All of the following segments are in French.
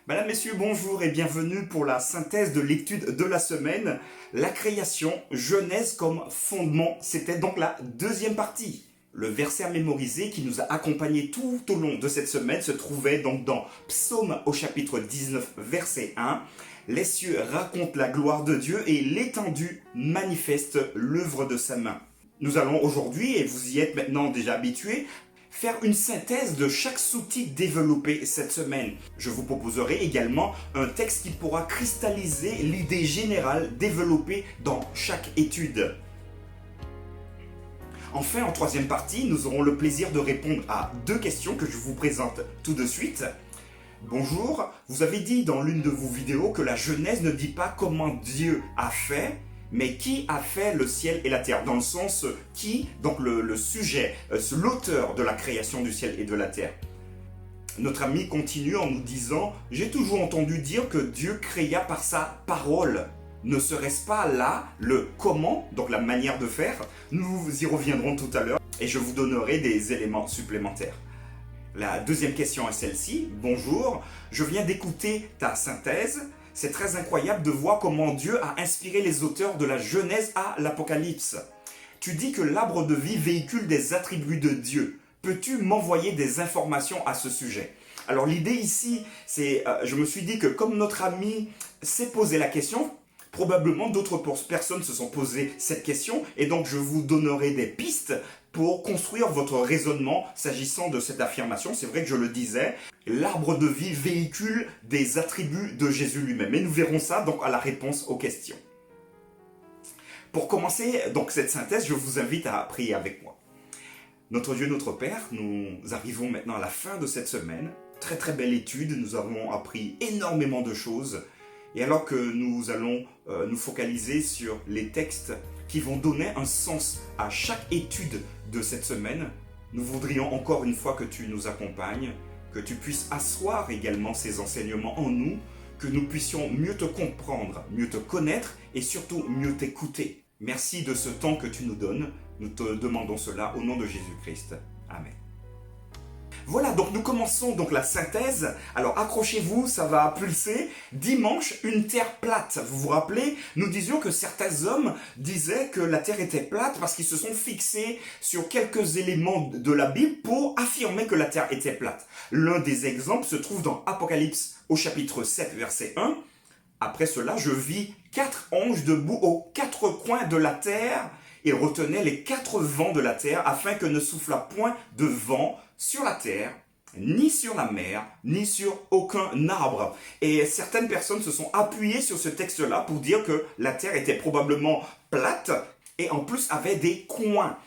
Madame, Messieurs, bonjour et bienvenue pour la synthèse de l'étude de la semaine. La création, Genèse comme fondement, c'était donc la deuxième partie. Le verset à mémoriser qui nous a accompagnés tout au long de cette semaine se trouvait donc dans Psaume au chapitre 19, verset 1. Les cieux racontent la gloire de Dieu et l'étendue manifeste l'œuvre de sa main. Nous allons aujourd'hui, et vous y êtes maintenant déjà habitués, faire une synthèse de chaque sous-titre développé cette semaine. Je vous proposerai également un texte qui pourra cristalliser l'idée générale développée dans chaque étude. Enfin, en troisième partie, nous aurons le plaisir de répondre à deux questions que je vous présente tout de suite. Bonjour, vous avez dit dans l'une de vos vidéos que la Genèse ne dit pas comment Dieu a fait, mais qui a fait le ciel et la terre, dans le sens qui, donc le sujet, l'auteur de la création du ciel et de la terre. Notre ami continue en nous disant « J'ai toujours entendu dire que Dieu créa par sa parole. Ne serait-ce pas là le comment, donc la manière de faire ?» Nous y reviendrons tout à l'heure et je vous donnerai des éléments supplémentaires. La deuxième question est celle-ci. Bonjour, je viens d'écouter ta synthèse. C'est très incroyable de voir comment Dieu a inspiré les auteurs de la Genèse à l'Apocalypse. Tu dis que l'arbre de vie véhicule des attributs de Dieu. Peux-tu m'envoyer des informations à ce sujet? Alors l'idée ici, c'est, je me suis dit que comme notre ami s'est posé la question, probablement d'autres personnes se sont posé cette question et donc je vous donnerai des pistes pour construire votre raisonnement s'agissant de cette affirmation. C'est vrai que je le disais, l'arbre de vie véhicule des attributs de Jésus lui-même. Et nous verrons ça donc à la réponse aux questions. Pour commencer donc cette synthèse, je vous invite à prier avec moi. Notre Dieu, notre Père, nous arrivons maintenant à la fin de cette semaine. Très très belle étude, nous avons appris énormément de choses. Et alors que nous allons nous focaliser sur les textes qui vont donner un sens à chaque étude de cette semaine, nous voudrions encore une fois que tu nous accompagnes, que tu puisses asseoir également ces enseignements en nous, que nous puissions mieux te comprendre, mieux te connaître et surtout mieux t'écouter. Merci de ce temps que tu nous donnes. Nous te demandons cela au nom de Jésus-Christ. Amen. Voilà, donc nous commençons donc la synthèse. Alors accrochez-vous, ça va pulser. Dimanche, une terre plate. Vous vous rappelez, nous disions que certains hommes disaient que la terre était plate parce qu'ils se sont fixés sur quelques éléments de la Bible pour affirmer que la terre était plate. L'un des exemples se trouve dans Apocalypse au chapitre 7, verset 1. Après cela, je vis 4 anges debout aux 4 coins de la terre. Ils retenaient les 4 vents de la terre afin que ne soufflât point de vent sur la terre, ni sur la mer, ni sur aucun arbre. Et certaines personnes se sont appuyées sur ce texte-là pour dire que la terre était probablement plate et en plus avait des coins.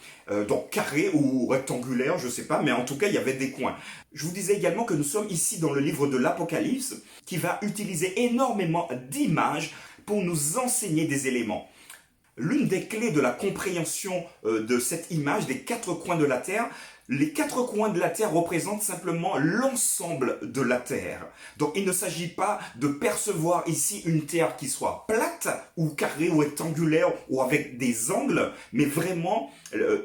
Donc carrés ou rectangulaires, je ne sais pas, mais en tout cas il y avait des coins. Je vous disais également que nous sommes ici dans le livre de l'Apocalypse qui va utiliser énormément d'images pour nous enseigner des éléments. L'une des clés de la compréhension de cette image des 4 coins de la terre, les 4 coins de la terre représentent simplement l'ensemble de la terre. Donc il ne s'agit pas de percevoir ici une terre qui soit plate ou carrée ou rectangulaire ou avec des angles, mais vraiment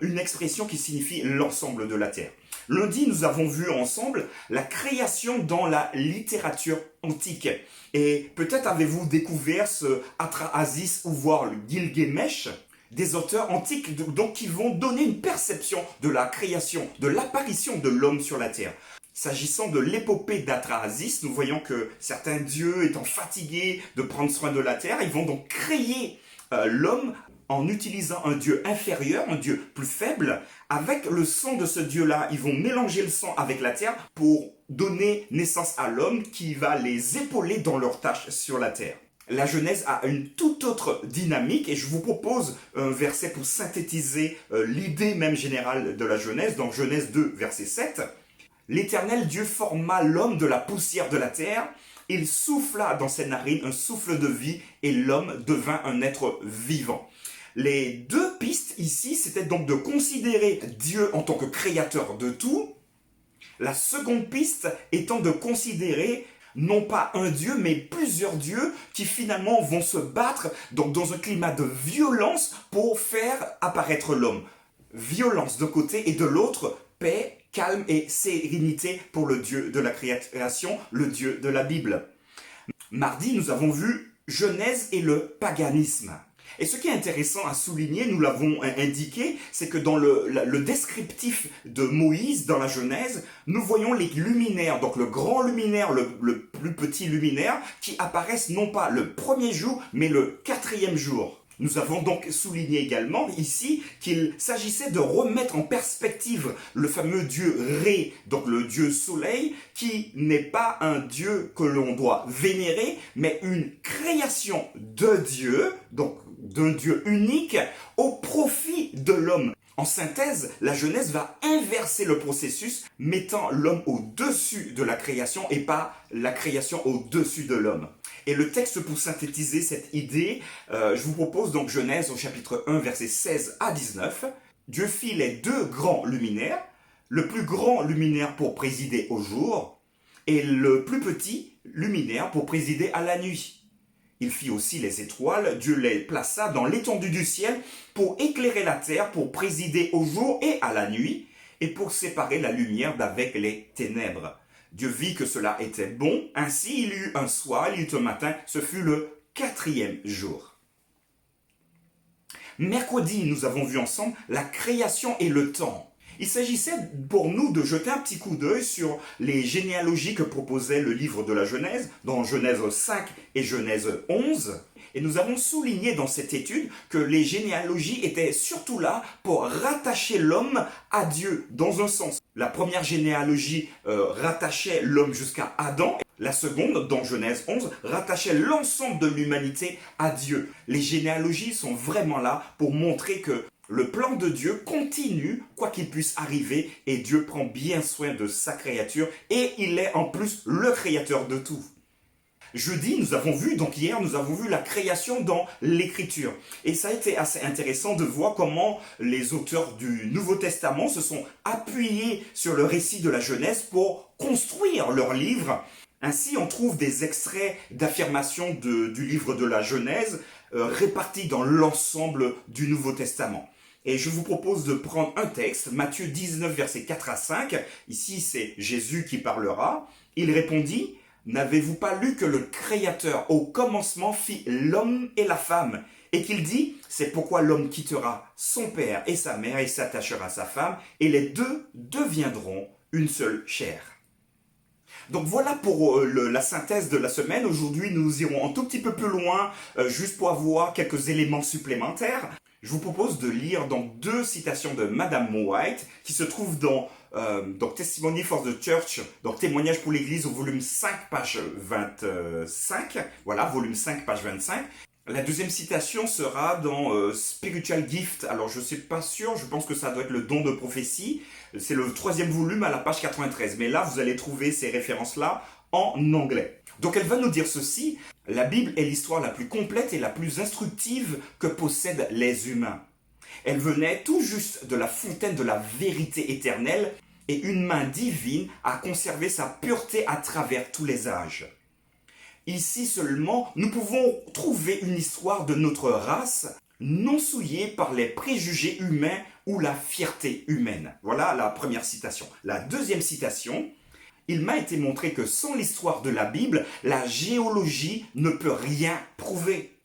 une expression qui signifie l'ensemble de la terre. Lundi, nous avons vu ensemble la création dans la littérature antique. Et peut-être avez-vous découvert ce Atrahasis ou voire le Gilgamesh, des auteurs antiques donc qui vont donner une perception de la création, de l'apparition de l'homme sur la terre. S'agissant de l'épopée d'Atrahasis, nous voyons que certains dieux étant fatigués de prendre soin de la terre, ils vont donc créer l'homme en utilisant un dieu inférieur, un dieu plus faible. Avec le sang de ce dieu-là, ils vont mélanger le sang avec la terre pour donner naissance à l'homme qui va les épauler dans leurs tâches sur la terre. La Genèse a une toute autre dynamique et je vous propose un verset pour synthétiser l'idée même générale de la Genèse, dans Genèse 2, verset 7. « L'Éternel Dieu forma l'homme de la poussière de la terre, il souffla dans ses narines un souffle de vie et l'homme devint un être vivant. » Les deux pistes ici, c'était donc de considérer Dieu en tant que créateur de tout. La seconde piste étant de considérer non pas un Dieu, mais plusieurs dieux qui finalement vont se battre dans un climat de violence pour faire apparaître l'homme. Violence d'un côté et de l'autre, paix, calme et sérénité pour le Dieu de la création, le Dieu de la Bible. Mardi, nous avons vu Genèse et le paganisme. Et ce qui est intéressant à souligner, nous l'avons indiqué, c'est que dans le descriptif de Moïse, dans la Genèse, nous voyons les luminaires, donc le grand luminaire, le plus petit luminaire, qui apparaissent non pas le premier jour, mais le quatrième jour. Nous avons donc souligné également ici qu'il s'agissait de remettre en perspective le fameux Dieu Ré, donc le Dieu Soleil, qui n'est pas un Dieu que l'on doit vénérer, mais une création de Dieu, donc d'un Dieu unique, au profit de l'homme. En synthèse, la Genèse va inverser le processus, mettant l'homme au-dessus de la création et pas la création au-dessus de l'homme. Et le texte pour synthétiser cette idée, je vous propose donc Genèse au chapitre 1, versets 16 à 19. Dieu fit les deux grands luminaires, le plus grand luminaire pour présider au jour, et le plus petit luminaire pour présider à la nuit. Il fit aussi les étoiles, Dieu les plaça dans l'étendue du ciel pour éclairer la terre, pour présider au jour et à la nuit, et pour séparer la lumière d'avec les ténèbres. Dieu vit que cela était bon, ainsi il y eut un soir, il y eut un matin, ce fut le quatrième jour. Mercredi, nous avons vu ensemble la création et le temps. Il s'agissait pour nous de jeter un petit coup d'œil sur les généalogies que proposait le livre de la Genèse, dans Genèse 5 et Genèse 11. Et nous avons souligné dans cette étude que les généalogies étaient surtout là pour rattacher l'homme à Dieu, dans un sens. La première généalogie rattachait l'homme jusqu'à Adam. La seconde, dans Genèse 11, rattachait l'ensemble de l'humanité à Dieu. Les généalogies sont vraiment là pour montrer que le plan de Dieu continue, quoi qu'il puisse arriver, et Dieu prend bien soin de sa créature, et il est en plus le créateur de tout. Jeudi, hier, nous avons vu la création dans l'Écriture. Et ça a été assez intéressant de voir comment les auteurs du Nouveau Testament se sont appuyés sur le récit de la Genèse pour construire leur livre. Ainsi, on trouve des extraits d'affirmations du livre de la Genèse répartis dans l'ensemble du Nouveau Testament. Et je vous propose de prendre un texte, Matthieu 19, versets 4 à 5. Ici, c'est Jésus qui parlera. Il répondit: « N'avez-vous pas lu que le Créateur au commencement fit l'homme et la femme, et qu'il dit, c'est pourquoi l'homme quittera son père et sa mère et s'attachera à sa femme, et les deux deviendront une seule chair. » Donc voilà pour la synthèse de la semaine. Aujourd'hui, nous irons un tout petit peu plus loin, juste pour avoir quelques éléments supplémentaires. Je vous propose de lire donc deux citations de Madame White qui se trouvent dans Testimony for the Church, donc Témoignage pour l'Église au volume 5, page 25. Voilà, volume 5, page 25. La deuxième citation sera dans Spiritual Gift. Alors je ne suis pas sûr, je pense que ça doit être le don de prophétie. C'est le 3e volume à la page 93. Mais là, vous allez trouver ces références-là en anglais. Donc elle va nous dire ceci: la Bible est l'histoire la plus complète et la plus instructive que possèdent les humains. Elle venait tout juste de la fontaine de la vérité éternelle et une main divine a conservé sa pureté à travers tous les âges. Ici seulement, nous pouvons trouver une histoire de notre race non souillée par les préjugés humains ou la fierté humaine. Voilà la première citation. La deuxième citation: il m'a été montré que sans l'histoire de la Bible, la géologie ne peut rien prouver.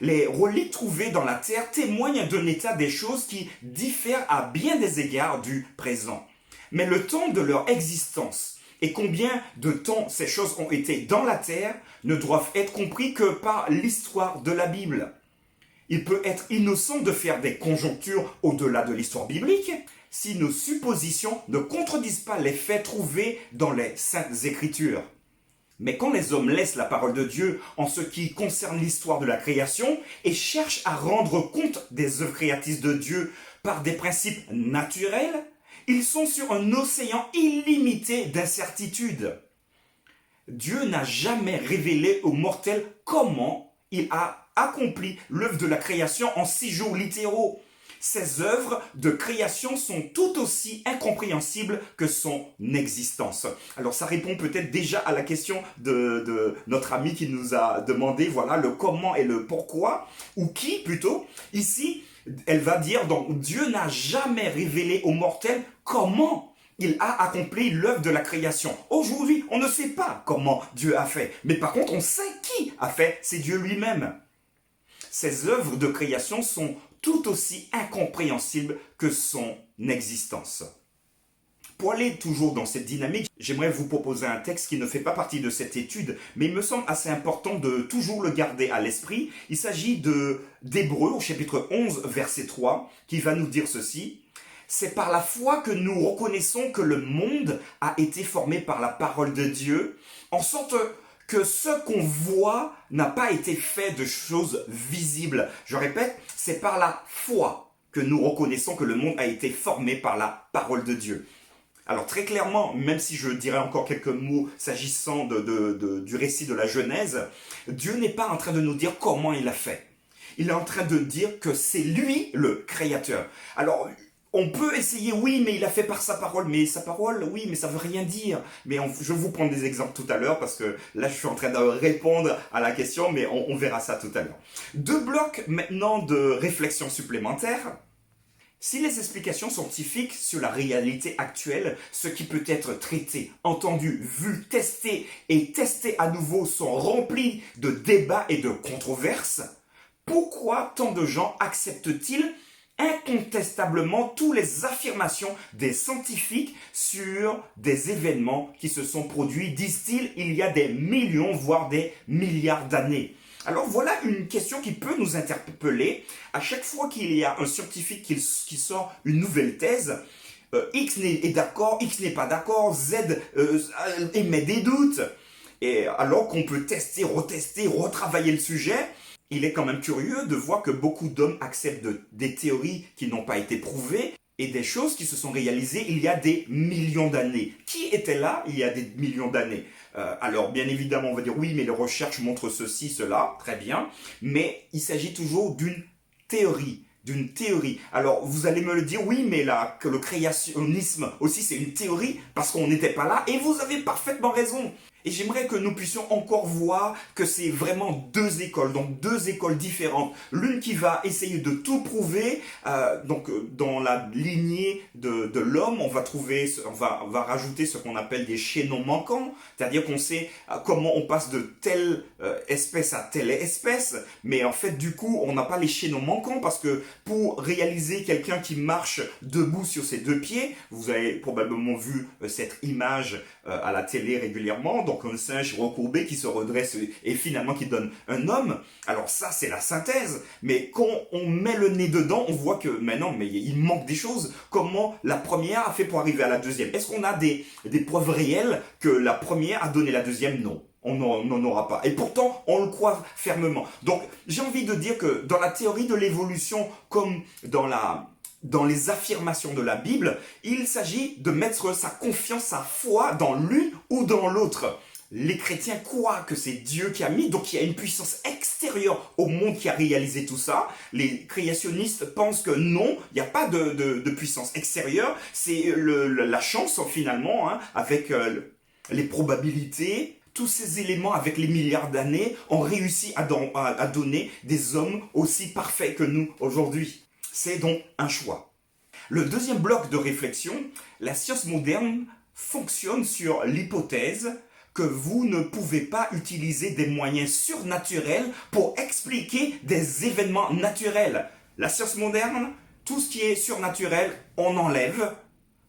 Les reliques trouvées dans la terre témoignent d'un état des choses qui diffère à bien des égards du présent. Mais le temps de leur existence et combien de temps ces choses ont été dans la terre ne doivent être compris que par l'histoire de la Bible. Il peut être innocent de faire des conjonctures au-delà de l'histoire biblique si nos suppositions ne contredisent pas les faits trouvés dans les Saintes Écritures. Mais quand les hommes laissent la parole de Dieu en ce qui concerne l'histoire de la création et cherchent à rendre compte des œuvres créatrices de Dieu par des principes naturels, ils sont sur un océan illimité d'incertitudes. Dieu n'a jamais révélé aux mortels comment il a accompli l'œuvre de la création en 6 jours littéraux. Ces œuvres de création sont tout aussi incompréhensibles que son existence. Alors ça répond peut-être déjà à la question de notre ami qui nous a demandé, voilà, le comment et le pourquoi, ou qui plutôt. Ici, elle va dire, donc Dieu n'a jamais révélé aux mortels comment Il a accompli l'œuvre de la création. Aujourd'hui, on ne sait pas comment Dieu a fait. Mais par contre, on sait qui a fait, c'est Dieu lui-même. Ces œuvres de création sont tout aussi incompréhensibles que son existence. Pour aller toujours dans cette dynamique, j'aimerais vous proposer un texte qui ne fait pas partie de cette étude, mais il me semble assez important de toujours le garder à l'esprit. Il s'agit d'Hébreux au chapitre 11, verset 3, qui va nous dire ceci. C'est par la foi que nous reconnaissons que le monde a été formé par la parole de Dieu, en sorte que ce qu'on voit n'a pas été fait de choses visibles. Je répète, c'est par la foi que nous reconnaissons que le monde a été formé par la parole de Dieu. Alors très clairement, même si je dirais encore quelques mots s'agissant du récit de la Genèse, Dieu n'est pas en train de nous dire comment il a fait. Il est en train de dire que c'est lui le créateur. Alors, on peut essayer, oui, mais il a fait par sa parole. Mais sa parole, oui, mais ça veut rien dire. Mais je vais vous prendre des exemples tout à l'heure, parce que là, je suis en train de répondre à la question, mais on verra ça tout à l'heure. 2 blocs maintenant de réflexion supplémentaire. Si les explications scientifiques sur la réalité actuelle, ce qui peut être traité, entendu, vu, testé et testé à nouveau sont remplies de débats et de controverses, pourquoi tant de gens acceptent-ils incontestablement toutes les affirmations des scientifiques sur des événements qui se sont produits, disent-ils, il y a des millions, voire des milliards d'années? Alors voilà une question qui peut nous interpeller. À chaque fois qu'il y a un scientifique qui sort une nouvelle thèse, X est d'accord, X n'est pas d'accord, Z émet des doutes. Et alors qu'on peut tester, retester, retravailler le sujet, il est quand même curieux de voir que beaucoup d'hommes acceptent des théories qui n'ont pas été prouvées et des choses qui se sont réalisées il y a des millions d'années. Qui était là il y a des millions d'années? Alors, bien évidemment, on va dire oui, mais les recherches montrent ceci, cela, très bien. Mais il s'agit toujours d'une théorie. Alors, vous allez me le dire, oui, mais là, que le créationnisme aussi, c'est une théorie, parce qu'on n'était pas là, et vous avez parfaitement raison. Et j'aimerais que nous puissions encore voir que c'est vraiment 2 écoles, donc 2 écoles différentes. L'une qui va essayer de tout prouver, donc dans la lignée de l'homme, on va rajouter ce qu'on appelle des chaînons manquants, c'est-à-dire qu'on sait comment on passe de telle espèce à telle espèce, mais en fait du coup on n'a pas les chaînons manquants parce que pour réaliser quelqu'un qui marche debout sur ses 2 pieds, vous avez probablement vu cette image à la télé régulièrement, donc un singe recourbé qui se redresse et finalement qui donne un homme. Alors ça c'est la synthèse, mais quand on met le nez dedans, on voit que maintenant mais il manque des choses. Comment la première a fait pour arriver à la deuxième? Est-ce qu'on a des preuves réelles que la première a donné la deuxième? Non. On n'en aura pas. Et pourtant, on le croit fermement. Donc, j'ai envie de dire que dans la théorie de l'évolution, comme dans les affirmations de la Bible, il s'agit de mettre sa confiance, sa foi dans l'une ou dans l'autre. Les chrétiens croient que c'est Dieu qui a mis, donc il y a une puissance extérieure au monde qui a réalisé tout ça. Les créationnistes pensent que non, il n'y a pas de puissance extérieure, c'est la chance finalement, hein, avec les probabilités. Tous ces éléments, avec les milliards d'années, ont réussi à donner des hommes aussi parfaits que nous aujourd'hui. C'est donc un choix. Le deuxième bloc de réflexion, la science moderne fonctionne sur l'hypothèse que vous ne pouvez pas utiliser des moyens surnaturels pour expliquer des événements naturels. La science moderne, tout ce qui est surnaturel, on enlève,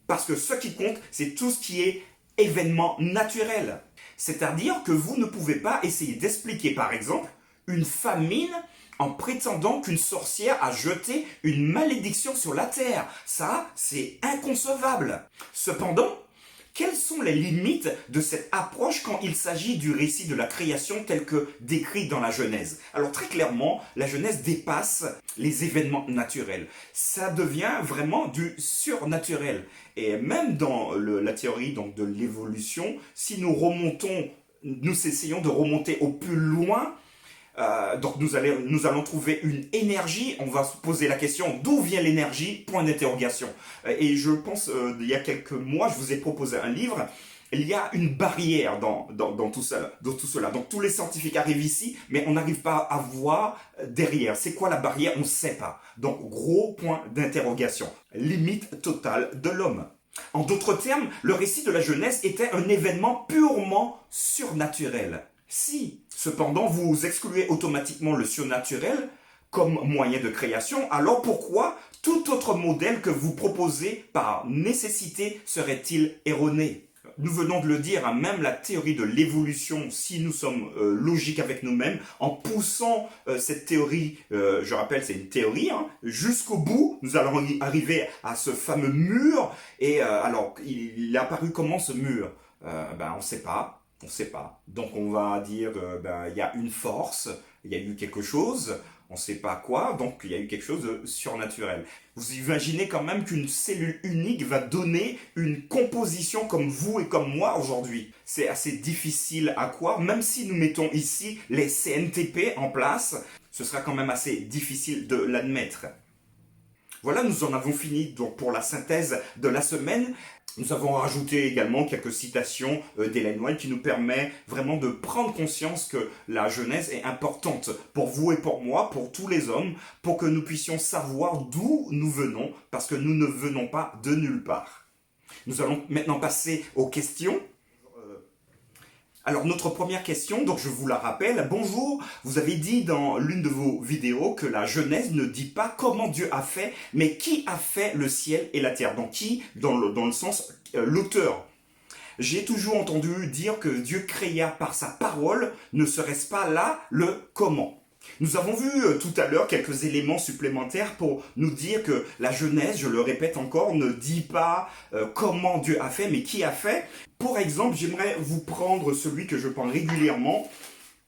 parce que ce qui compte, c'est tout ce qui est événement naturel. C'est-à-dire que vous ne pouvez pas essayer d'expliquer, par exemple, une famine en prétendant qu'une sorcière a jeté une malédiction sur la terre. Ça, c'est inconcevable. Cependant, quelles sont les limites de cette approche quand il s'agit du récit de la création tel que décrit dans la Genèse? Alors très clairement, la Genèse dépasse les événements naturels. Ça devient vraiment du surnaturel. Et même dans la théorie donc, de l'évolution, si nous essayons de remonter au plus loin, donc nous allons trouver une énergie, on va se poser la question d'où vient l'énergie, point d'interrogation. Et je pense, il y a quelques mois, je vous ai proposé un livre, il y a une barrière dans tout cela. Donc tous les scientifiques arrivent ici, mais on n'arrive pas à voir derrière. C'est quoi la barrière? On ne sait pas. Donc gros point d'interrogation. Limite totale de l'homme. En d'autres termes, le récit de la Genèse était un événement purement surnaturel. Si, cependant, vous excluez automatiquement le surnaturel comme moyen de création, alors pourquoi tout autre modèle que vous proposez par nécessité serait-il erroné? Nous venons de le dire, hein, même la théorie de l'évolution, si nous sommes logiques avec nous-mêmes, en poussant cette théorie, je rappelle c'est une théorie, hein, jusqu'au bout, nous allons arriver à ce fameux mur. Et alors, il est apparu comment ce mur? On ne sait pas. On ne sait pas. Donc on va dire, il y a une force, il y a eu quelque chose, on ne sait pas quoi, donc il y a eu quelque chose de surnaturel. Vous imaginez quand même qu'une cellule unique va donner une composition comme vous et comme moi aujourd'hui. C'est assez difficile à croire, même si nous mettons ici les CNTP en place, ce sera quand même assez difficile de l'admettre. Voilà, nous en avons fini donc pour la synthèse de la semaine. Nous avons rajouté également quelques citations d'Ellen White qui nous permet vraiment de prendre conscience que la Genèse est importante pour vous et pour moi, pour tous les hommes, pour que nous puissions savoir d'où nous venons, parce que nous ne venons pas de nulle part. Nous allons maintenant passer aux questions. Alors notre première question, donc je vous la rappelle, bonjour, vous avez dit dans l'une de vos vidéos que la Genèse ne dit pas comment Dieu a fait, mais qui a fait le ciel et la terre. Donc qui, dans le sens l'auteur. J'ai toujours entendu dire que Dieu créa par sa parole, ne serait-ce pas là le comment? Nous avons vu tout à l'heure quelques éléments supplémentaires pour nous dire que la Genèse, je le répète encore, ne dit pas comment Dieu a fait, mais qui a fait. Pour exemple, j'aimerais vous prendre celui que je prends régulièrement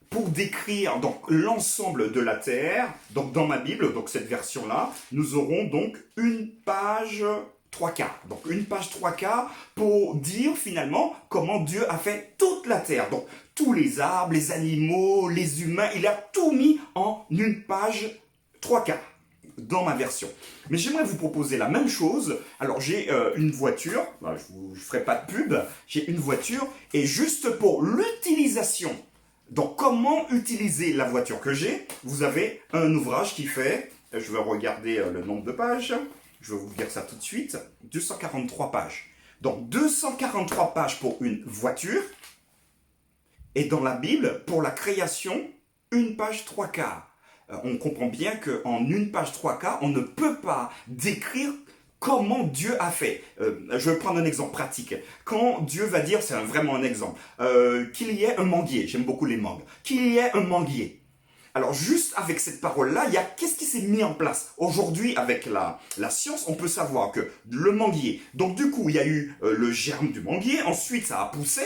pour décrire donc l'ensemble de la terre. Donc dans ma Bible, donc cette version-là, nous aurons donc une page 3/4. Donc une page 3/4 pour dire finalement comment Dieu a fait toute la terre. Donc tous les arbres, les animaux, les humains, il a tout mis en une page 3/4 dans ma version. Mais j'aimerais vous proposer la même chose. Alors j'ai une voiture, je ne ferai pas de pub, j'ai une voiture et juste pour l'utilisation, donc comment utiliser la voiture que j'ai, vous avez un ouvrage qui fait, je vais regarder le nombre de pages, je vais vous dire ça tout de suite, 243 pages. Donc 243 pages pour une voiture. Et dans la Bible, pour la création, une page 3/4. On comprend bien qu'en une page 3/4, on ne peut pas décrire comment Dieu a fait. Je vais prendre un exemple pratique. Quand Dieu va dire, c'est vraiment un exemple, qu'il y ait un manguier, j'aime beaucoup les mangues, qu'il y ait un manguier. Alors juste avec cette parole-là, qu'est-ce qui s'est mis en place? Aujourd'hui, avec la science, on peut savoir que le manguier, donc du coup, il y a eu le germe du manguier, ensuite ça a poussé,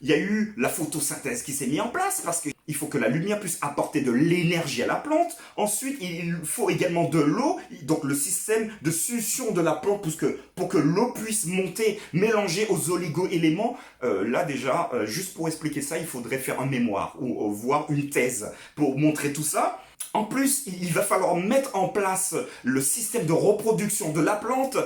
il y a eu la photosynthèse qui s'est mise en place parce qu'il faut que la lumière puisse apporter de l'énergie à la plante. Ensuite, il faut également de l'eau, donc le système de succion de la plante pour que l'eau puisse monter, mélanger aux oligo-éléments. Là déjà, juste pour expliquer ça, il faudrait faire un mémoire ou voir une thèse pour montrer tout ça. En plus, il va falloir mettre en place le système de reproduction de la plante.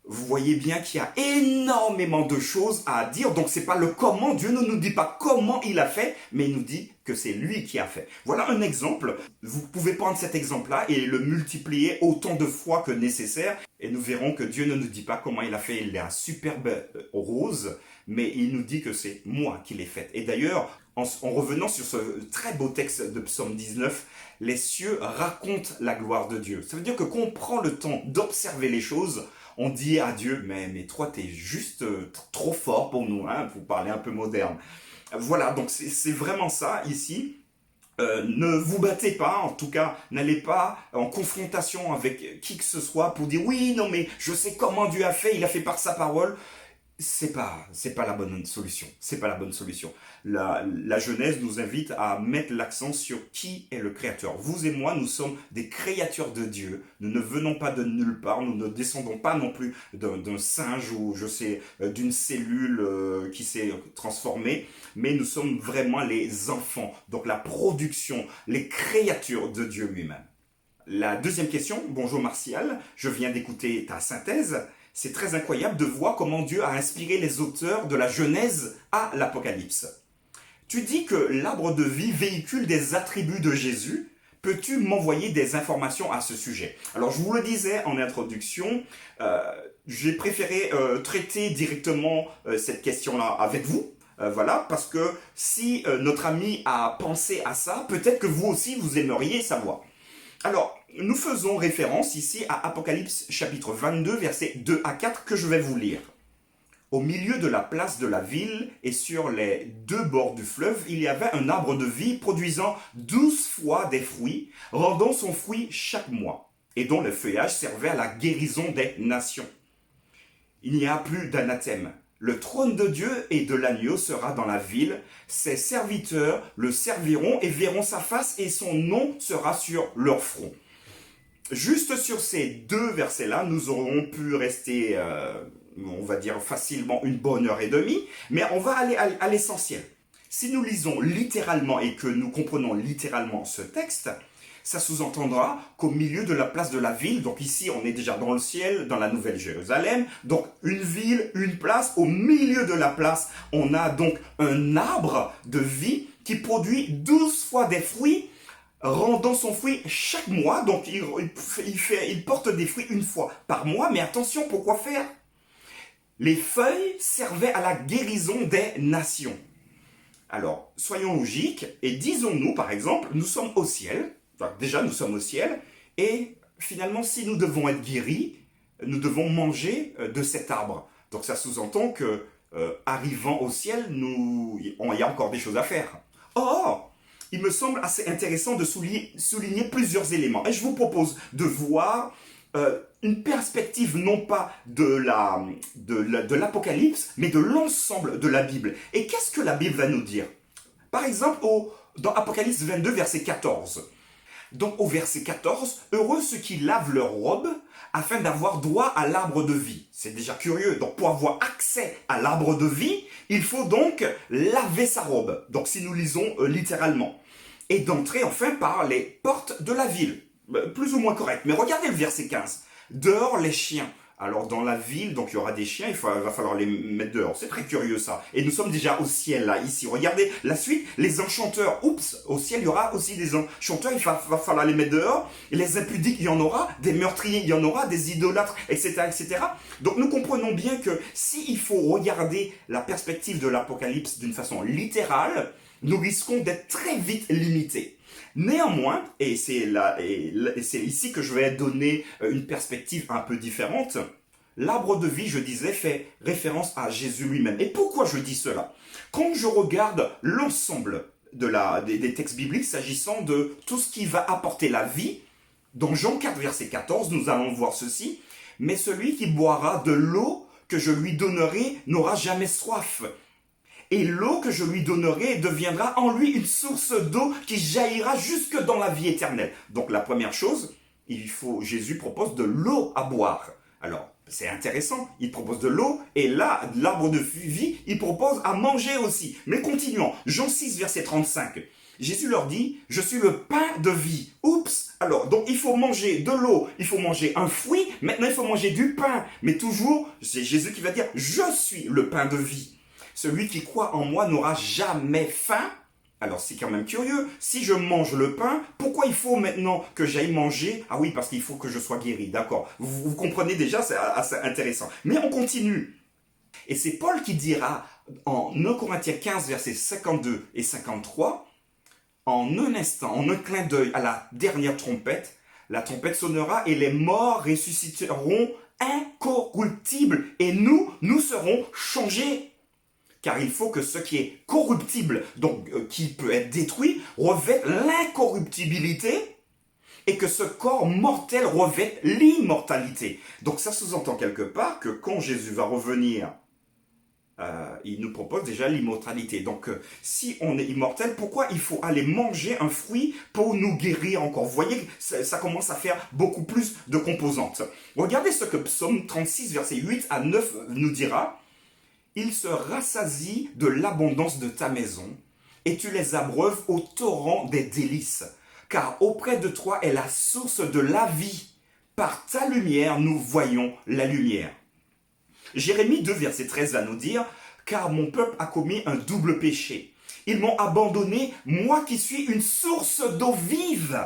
Vous voyez bien qu'il y a énormément de choses à dire. Donc c'est pas le comment. Dieu ne nous dit pas comment il a fait, mais il nous dit que c'est lui qui a fait. Voilà un exemple. Vous pouvez prendre cet exemple-là et le multiplier autant de fois que nécessaire. Et nous verrons que Dieu ne nous dit pas comment il a fait. Il est un superbe rose, mais il nous dit que c'est moi qui l'ai fait. Et d'ailleurs, en revenant sur ce très beau texte de Psaume 19, les cieux racontent la gloire de Dieu. Ça veut dire que quand on prend le temps d'observer les choses, on dit à Dieu, mais toi, t'es juste trop fort pour nous, hein, pour parler un peu moderne. Voilà, donc c'est vraiment ça ici. Ne vous battez pas, en tout cas, n'allez pas en confrontation avec qui que ce soit pour dire, oui, non, mais je sais comment Dieu a fait, il a fait par sa parole. C'est pas la bonne solution. C'est pas la bonne solution. La Genèse nous invite à mettre l'accent sur qui est le Créateur. Vous et moi, nous sommes des créatures de Dieu. Nous ne venons pas de nulle part. Nous ne descendons pas non plus d'un singe ou, d'une cellule qui s'est transformée. Mais nous sommes vraiment les enfants. Donc la production, les créatures de Dieu lui-même. La deuxième question. Bonjour Martial. Je viens d'écouter ta synthèse. C'est très incroyable de voir comment Dieu a inspiré les auteurs de la Genèse à l'Apocalypse. Tu dis que l'arbre de vie véhicule des attributs de Jésus, Peux-tu m'envoyer des informations à ce sujet? Alors, je vous le disais en introduction, j'ai préféré traiter directement cette question-là avec vous. Voilà, parce que si notre ami a pensé à ça, peut-être que vous aussi, vous aimeriez savoir. Alors, nous faisons référence ici à Apocalypse chapitre 22, versets 2 à 4, que je vais vous lire. Au milieu de la place de la ville et sur les deux bords du fleuve, il y avait un arbre de vie produisant 12 fois des fruits, rendant son fruit chaque mois, et dont le feuillage servait à la guérison des nations. Il n'y a plus d'anathème. Le trône de Dieu et de l'agneau sera dans la ville, ses serviteurs le serviront et verront sa face et son nom sera sur leur front. Juste sur ces deux versets-là, nous aurons pu rester, on va dire facilement une bonne heure et demie, mais on va aller à l'essentiel. Si nous lisons littéralement et que nous comprenons littéralement ce texte, ça sous-entendra qu'au milieu de la place de la ville, donc ici on est déjà dans le ciel, dans la Nouvelle Jérusalem, donc une ville, une place, au milieu de la place, on a donc un arbre de vie qui produit 12 fois des fruits, rendant son fruit chaque mois, donc il porte des fruits une fois par mois, mais attention, pourquoi faire? Les feuilles servaient à la guérison des nations. Alors, soyons logiques et disons-nous, par exemple, nous sommes au ciel, enfin, déjà nous sommes au ciel, et finalement, si nous devons être guéris, nous devons manger de cet arbre. Donc ça sous-entend que, arrivant au ciel, il y a encore des choses à faire. Or, il me semble assez intéressant de souligner plusieurs éléments. Et je vous propose de voir une perspective non pas de l'Apocalypse, mais de l'ensemble de la Bible. Et qu'est-ce que la Bible va nous dire? Par exemple, dans Apocalypse 22, verset 14. Donc au verset 14, « Heureux ceux qui lavent leurs robes, afin d'avoir droit à l'arbre de vie. » C'est déjà curieux. Donc pour avoir accès à l'arbre de vie, il faut donc laver sa robe. Donc si nous lisons littéralement. Et d'entrer enfin par les portes de la ville. Plus ou moins correct. Mais regardez le verset 15. « Dehors les chiens. » Alors dans la ville, donc il y aura des chiens, va falloir les mettre dehors. C'est très curieux ça. Et nous sommes déjà au ciel là, ici. Regardez la suite, les enchanteurs. Oups, au ciel il y aura aussi des enchanteurs, il va falloir les mettre dehors. Et les impudiques, il y en aura. Des meurtriers, il y en aura. Des idolâtres, etc., etc. Donc nous comprenons bien que s'il faut regarder la perspective de l'Apocalypse d'une façon littérale, nous risquons d'être très vite limités. Néanmoins, et c'est ici que je vais donner une perspective un peu différente, l'arbre de vie, je disais, fait référence à Jésus lui-même. Et pourquoi je dis cela? Quand je regarde l'ensemble des textes bibliques s'agissant de tout ce qui va apporter la vie, dans Jean 4, verset 14, nous allons voir ceci, « Mais celui qui boira de l'eau que je lui donnerai n'aura jamais soif. » Et l'eau que je lui donnerai deviendra en lui une source d'eau qui jaillira jusque dans la vie éternelle. Donc la première chose, Jésus propose de l'eau à boire. Alors, c'est intéressant, il propose de l'eau, et là, l'arbre de vie, il propose à manger aussi. Mais continuons, Jean 6, verset 35. Jésus leur dit, « Je suis le pain de vie. » Oups! Alors, donc il faut manger de l'eau, il faut manger un fruit, maintenant il faut manger du pain. Mais toujours, c'est Jésus qui va dire, « Je suis le pain de vie. » Celui qui croit en moi n'aura jamais faim. Alors c'est quand même curieux. Si je mange le pain, pourquoi il faut maintenant que j'aille manger? Ah oui, parce qu'il faut que je sois guéri. D'accord. Vous comprenez déjà, c'est assez intéressant. Mais on continue. Et c'est Paul qui dira en 1 Corinthiens 15, versets 52 et 53, en un instant, en un clin d'œil à la dernière trompette, la trompette sonnera et les morts ressusciteront incorruptibles et nous serons changés. Car il faut que ce qui est corruptible, donc qui peut être détruit, revête l'incorruptibilité et que ce corps mortel revête l'immortalité. Donc ça sous-entend quelque part que quand Jésus va revenir, il nous propose déjà l'immortalité. Donc si on est immortel, pourquoi il faut aller manger un fruit pour nous guérir encore? Vous voyez, ça commence à faire beaucoup plus de composantes. Regardez ce que Psaume 36, versets 8 à 9 nous dira. Ils se rassasient de l'abondance de ta maison, et tu les abreuves au torrent des délices. Car auprès de toi est la source de la vie. Par ta lumière, nous voyons la lumière. Jérémie 2, verset 13 va nous dire, « Car mon peuple a commis un double péché. Ils m'ont abandonné, moi qui suis une source d'eau vive. »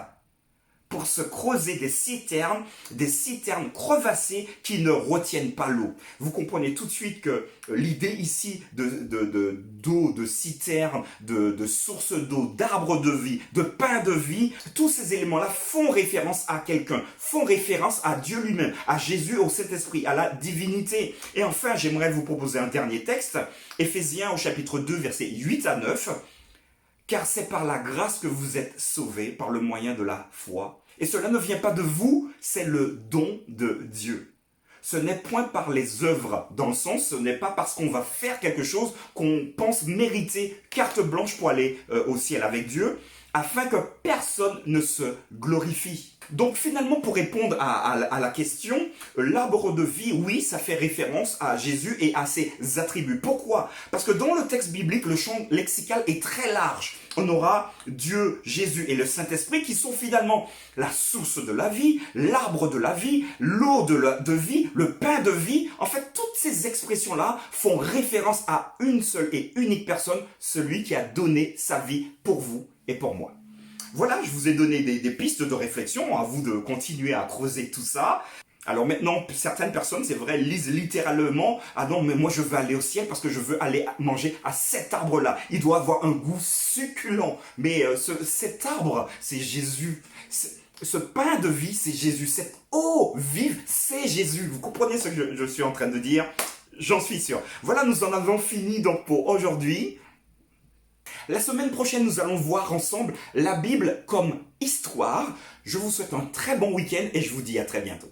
pour se creuser des citernes crevassées qui ne retiennent pas l'eau. Vous comprenez tout de suite que l'idée ici d'eau, de citernes, de sources d'eau, d'arbres de vie, de pain de vie, tous ces éléments-là font référence à quelqu'un, font référence à Dieu lui-même, à Jésus, au Saint-Esprit, à la divinité. Et enfin, j'aimerais vous proposer un dernier texte, Éphésiens au chapitre 2, versets 8 à 9. Car c'est par la grâce que vous êtes sauvés, par le moyen de la foi. Et cela ne vient pas de vous, c'est le don de Dieu. Ce n'est point par les œuvres, dans le sens, ce n'est pas parce qu'on va faire quelque chose qu'on pense mériter carte blanche pour aller au ciel avec Dieu, afin que personne ne se glorifie. Donc finalement, pour répondre à la question, l'arbre de vie, oui, ça fait référence à Jésus et à ses attributs. Pourquoi? Parce que dans le texte biblique, le champ lexical est très large. On aura Dieu, Jésus et le Saint-Esprit qui sont finalement la source de la vie, l'arbre de la vie, l'eau de vie, le pain de vie. En fait, toutes ces expressions-là font référence à une seule et unique personne, celui qui a donné sa vie pour vous et pour moi. Voilà, je vous ai donné des pistes de réflexion, à vous de continuer à creuser tout ça. Alors maintenant, certaines personnes, c'est vrai, lisent littéralement « Ah non, mais moi je veux aller au ciel parce que je veux aller manger à cet arbre-là. Il doit avoir un goût succulent. » Mais cet arbre, c'est Jésus. Ce pain de vie, c'est Jésus. Cette eau vive, c'est Jésus. Vous comprenez ce que je suis en train de dire? J'en suis sûr. Voilà, nous en avons fini donc pour aujourd'hui. La semaine prochaine, nous allons voir ensemble la Bible comme histoire. Je vous souhaite un très bon week-end et je vous dis à très bientôt.